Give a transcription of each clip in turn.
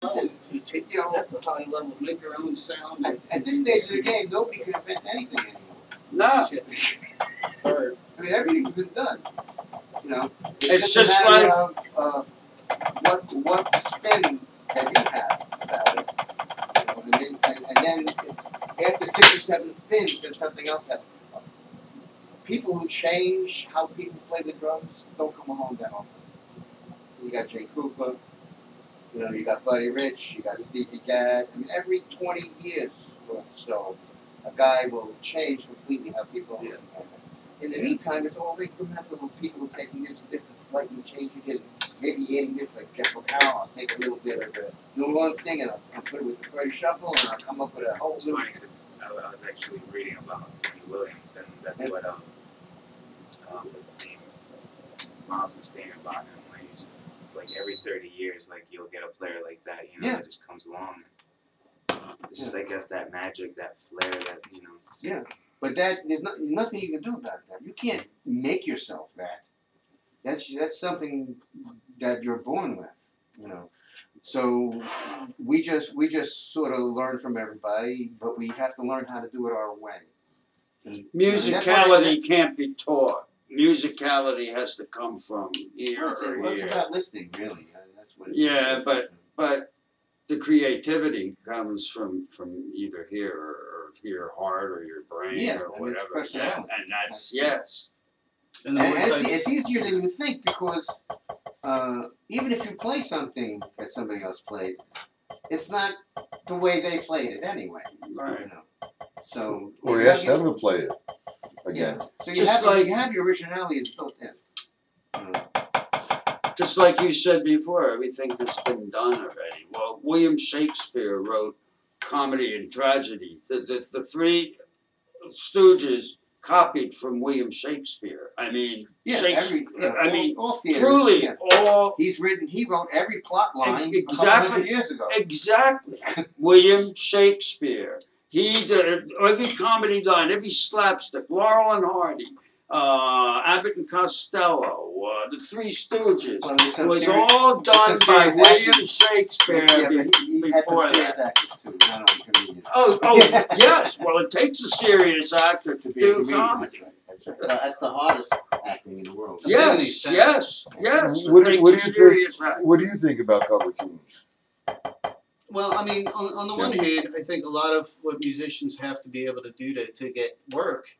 That's a high level. Make your own sound. At this stage of the game, nobody can invent anything anymore. No. I mean, everything's been done. You know, It's just just a matter like of what spin that you have about it. You know, and then it's after 6 or 7 spins, then something else happens. People who change how people play the drums don't come along that often. You got Jay Cooper, you know, you got Buddy Rich, you got Stevie Gadd. I mean, every 20 years or so, a guy will change completely how people are looking at it. In the meantime, it's all incremental of people taking this and slightly changing it. Maybe adding this, like Jeff O'Carroll, I'll take a little bit of the New Orleans singing, I'll put it with the Freddie Shuffle, and I'll come up with a whole new... It's funny because I was actually reading about Tony Williams, and that's what, what's his name? Miles was saying about him, like, he's just, like, every 30 years, like, you'll get a player like that, you know, that just comes along. It's just, I guess, that magic, that flair, that, you know. Yeah, but there's nothing you can do about that. You can't make yourself that. That's something that you're born with, you know. So we just sort of learn from everybody, but we have to learn how to do it our way. And musicality can't be taught. Musicality has to come from ear or ear. Well, it's about listening, really. That's what. Yeah, but the creativity comes from either here or your heart or your brain or whatever. And that's And it's easier than you think because even if you play something that somebody else played, it's not the way they played it anyway. Right. You know? So. Or you ask them to play it again. Yeah. So you have your originality is built in. You know? Just like you said before, everything that's been done already. Well, William Shakespeare wrote comedy and tragedy. The Three Stooges copied from William Shakespeare. I mean, all theaters, truly, all. He wrote every plot line exactly 100 years ago. Exactly. William Shakespeare. He did every comedy line, every slapstick. Laurel and Hardy, Abbott and Costello, the Three Stooges. It was all done by William Shakespeare he had some serious actors too, not only comedians. Oh, yes. Well, it takes a serious actor to do comedy. That's the hardest acting in the world. Yes. What do you think about cover tunes? Well, I mean, on the one hand, I think a lot of what musicians have to be able to do to get work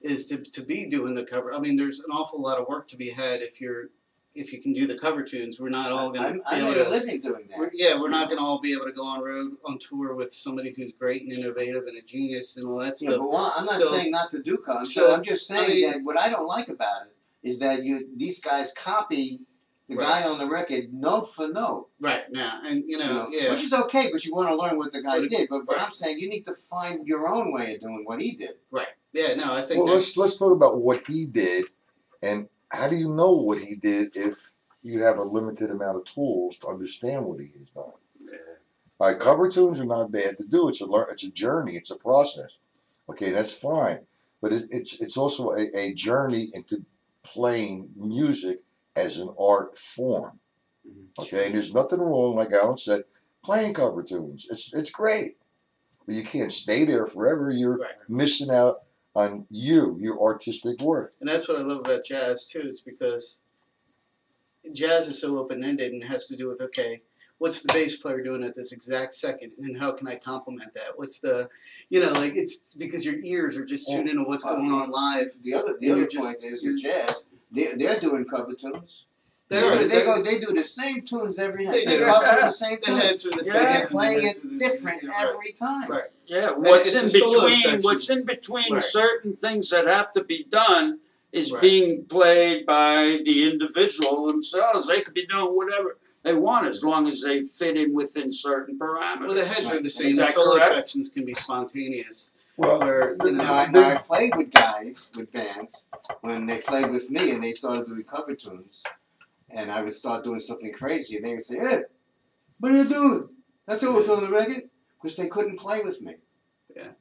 is to be doing the cover. I mean, there's an awful lot of work to be had if you can do the cover tunes. We're not all going to. I made a living doing that. We're not going to all be able to go on tour with somebody who's great and innovative and a genius and all that stuff. But I'm not saying not to do covers. So I'm just saying that what I don't like about it is that these guys copy the guy on the record note for note. Right now, and which is okay, but you want to learn what the guy did. But I'm saying you need to find your own way of doing what he did. Right. Yeah. No, I think. Well, let's talk about what he did, and how do you know what he did if you have a limited amount of tools to understand what he has done? All right, cover tunes are not bad to do. It's a journey. It's a process. Okay, that's fine, but it's also a journey into playing music as an art form. Okay, and there's nothing wrong, like Alan said, playing cover tunes. It's great. But you can't stay there forever. You're missing out on your artistic work. And that's what I love about jazz too. It's because jazz is so open-ended and has to do with, okay, what's the bass player doing at this exact second, and how can I complement that? What's the, it's because your ears are just tuned into what's going on live. The other point is with jazz, they're doing cover tunes. They do the same tunes every night. They cover the same tunes. They're playing it different every time. Right. Yeah. What's in between certain things that have to be done is being played by the individual themselves. They could be doing whatever they want as long as they fit in within certain parameters. Well, the heads are the same. The solo sections can be spontaneous. Well, I played with guys, with bands, when they played with me and they started doing cover tunes, and I would start doing something crazy, and they would say, "Hey, what are you doing? That's all what's on the record," because they couldn't play with me. Yeah.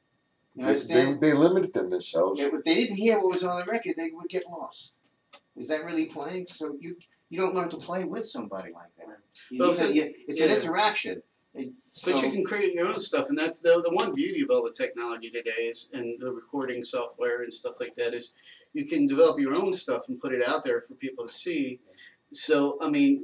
You understand? They limited themselves. If they didn't hear what was on the record, they would get lost. Is that really playing? So you don't learn to play with somebody like that. It's an interaction. So, But you can create your own stuff, and that's the one beauty of all the technology today is, and the recording software and stuff like that is, you can develop your own stuff and put it out there for people to see. So I mean,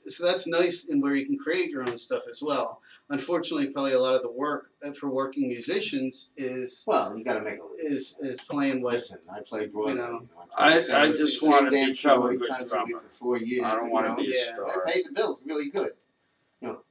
so that's nice, and where you can create your own stuff as well. Unfortunately, probably a lot of the work for working musicians is well, you got to make a living. is playing with. Listen, I play Broadway. I played just same wanna damn become show a 8 good times a drummer. week for 4 years. I don't want to be a Yeah. star. I paid the bills really good.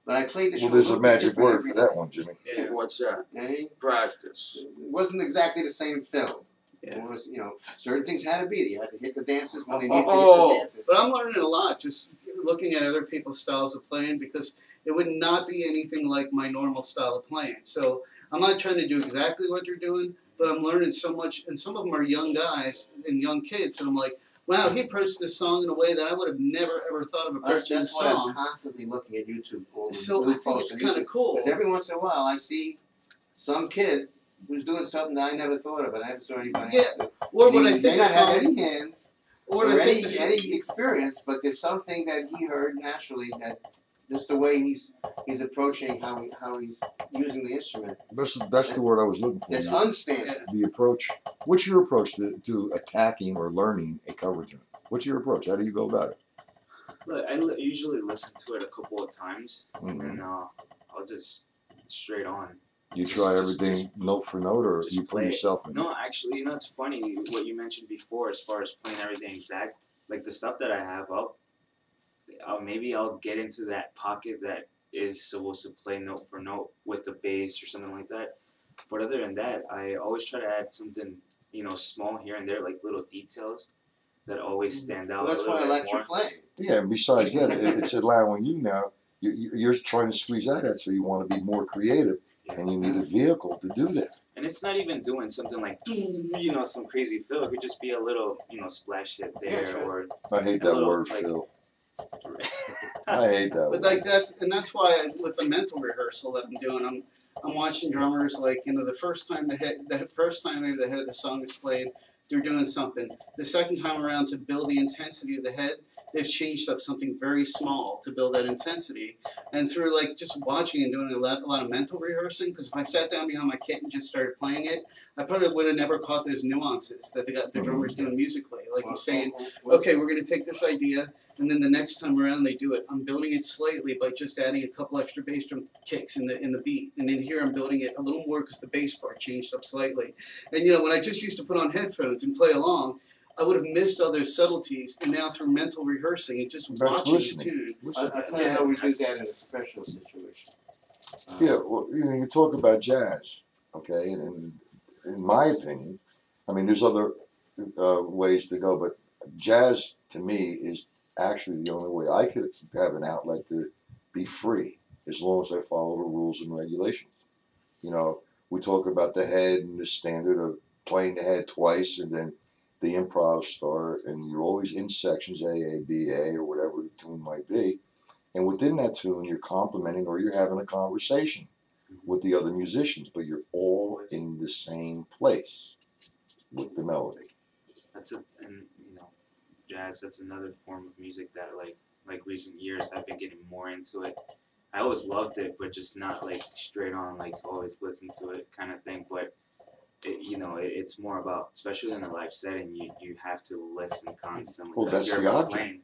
But I played the show. Well, there's a little bit magic different word every for that night. one, Jimmy. Yeah. What's that? Eh? Practice. It wasn't exactly the same film. Yeah. It was, certain things had to be. You had to hit the dances when they need to hit Oh. the dances. But I'm learning a lot just looking at other people's styles of playing, because it would not be anything like my normal style of playing. So I'm not trying to do exactly what you're doing, but I'm learning so much. And some of them are young guys and young kids, and I'm like, wow, he approached this song in a way that I would have never ever thought of approaching That's this why I'm song. constantly looking at YouTube. All the So new I think folks it's on kind of YouTube. cool. Because every once in a while I see some kid who's doing something that I never thought of, and I never saw anybody else do. Or And when he I may think a not have song, any hands or or when I any, think the any experience, but there's something that he heard naturally that just the way he's approaching how he's using the instrument. That's the word I was looking for. That's unstandard. The approach. What's your approach to attacking or learning a cover tune? What's your approach? How do you go about it? Look, I usually listen to it a couple of times, and then I'll just straight on. You Just- try just- everything note for note, or just you put play it. yourself in it? No, actually, it's funny what you mentioned before as far as playing everything exact. Like the stuff that I have up, maybe I'll get into that pocket that is supposed to play note for note with the bass or something like that. But other than that, I always try to add something, small here and there, like little details that always stand out. Well, that's a little why I bit like more. your playing. Yeah, and besides that, it's allowing you now. You're trying to squeeze out that, so you want to be more creative, and you need a vehicle to do that. And it's not even doing something like, some crazy fill. It could just be a little, splash hit there, Yeah, sure. or I hate A that little, word, like- Phil. I hate that But word. like that, and that's why with the mental rehearsal that I'm doing, I'm watching drummers like the first time the first time maybe the head of the song is played, they're doing something. The second time around, to build the intensity of the head, they've changed up something very small to build that intensity. And through like just watching and doing a lot of mental rehearsing, because if I sat down behind my kit and just started playing it, I probably would have never caught those nuances that the drummers doing musically. Like he's saying, okay, we're going to take this idea, and then the next time around they do it. I'm building it slightly by just adding a couple extra bass drum kicks in the beat, and then here I'm building it a little more because the bass part changed up slightly. And when I just used to put on headphones and play along, I would have missed all those subtleties, and now through mental rehearsing and just That's watching the listening. tune. I'll tell you how we do that in a professional situation. Yeah, well, you talk about jazz, okay, and in my opinion, I mean, there's other ways to go, but jazz to me is actually the only way I could have an outlet to be free, as long as I follow the rules and regulations. We talk about the head and the standard of playing the head twice, and then the improv start, and you're always in sections A, B, A, or whatever the tune might be. And within that tune, you're complimenting or you're having a conversation with the other musicians, but you're all in the same place with the melody. Jazz. That's another form of music that like recent years I've been getting more into it. I always loved it, but just not like straight on like always listen to it kind of thing. But it's more about, especially in a live setting, you have to listen constantly. Well, like that's you're the object. playing,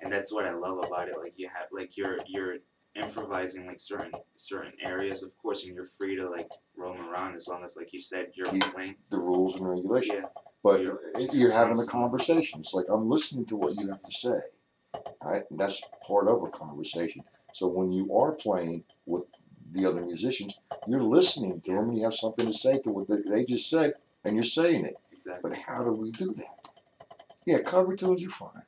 and that's what I love about it. Like you have like you're improvising like certain areas, of course, and you're free to like roam around as long as, like you said, you're Keep playing. the rules and regulations. Yeah. But You're you're having a constant. conversation. It's like I'm listening to what you have to say. Right? And that's part of a conversation. So when you are playing with the other musicians, you're listening to them and you have something to say to what they just said, and you're saying it. Exactly. But how do we do that? Yeah, cover tunes are fine.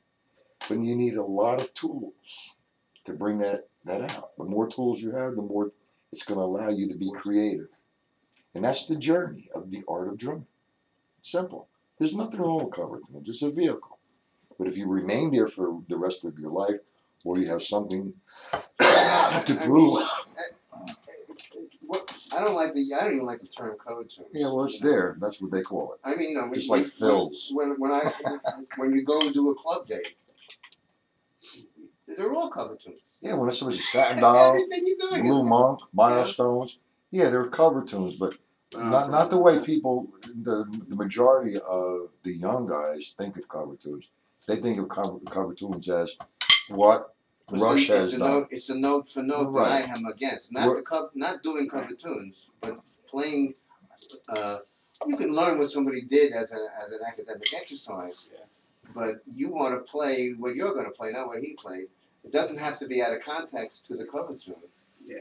But you need a lot of tools to bring that out. The more tools you have, the more it's going to allow you to be creative. And that's the journey of the art of drumming. Simple. There's nothing wrong with cover tunes. It's a vehicle. But if you remain there for the rest of your life, or you have something to prove. I don't even like the term cover tunes. Yeah, well, it's there. That's what they call it. I mean, Just like fills. When you go and do a club date, They're all cover tunes. Yeah, when it's Satin Doll, Everything you're doing Blue is Monk, Milestones, yeah, they're cover tunes, but not the way people, the majority of the young guys think of cover tunes. They think of cover tunes as what Rush has done. It's a note for note that Right. I am against. Not doing cover tunes, but playing. You can learn what somebody did as an academic exercise, but you want to play what you're going to play, not what he played. It doesn't have to be out of context to the cover tune. Yeah.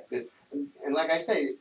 And like I say,